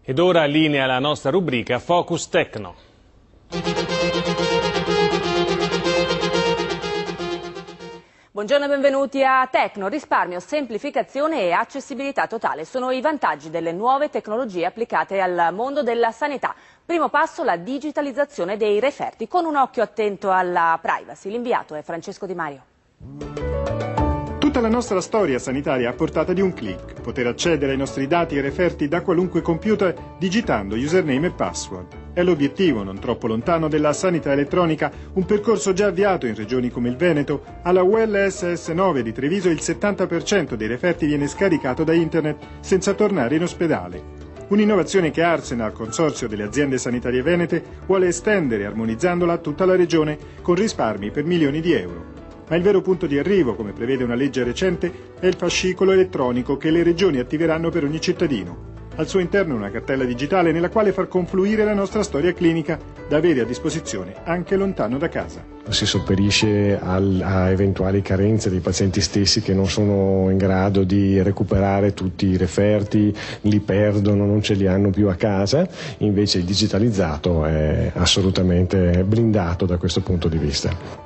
Ed ora linea la nostra rubrica Focus Tecno. Buongiorno e benvenuti a Tecno. Risparmio, semplificazione e accessibilità totale sono i vantaggi delle nuove tecnologie applicate al mondo della sanità. Primo passo, la digitalizzazione dei referti, con un occhio attento alla privacy. L'inviato è Francesco Di Mario. Tutta la nostra storia sanitaria a portata di un click. Poter accedere ai nostri dati e referti da qualunque computer digitando username e password. È l'obiettivo, non troppo lontano, della sanità elettronica, un percorso già avviato in regioni come il Veneto. Alla UL SS9 di Treviso il 70% dei referti viene scaricato da internet senza tornare in ospedale. Un'innovazione che Arsenal, consorzio delle aziende sanitarie venete, vuole estendere armonizzandola a tutta la regione con risparmi per milioni di euro. Ma il vero punto di arrivo, come prevede una legge recente, è il fascicolo elettronico che le regioni attiveranno per ogni cittadino. Al suo interno una cartella digitale nella quale far confluire la nostra storia clinica, da avere a disposizione anche lontano da casa. Si sopperisce a eventuali carenze dei pazienti stessi che non sono in grado di recuperare tutti i referti, li perdono, non ce li hanno più a casa. Invece il digitalizzato è assolutamente blindato da questo punto di vista.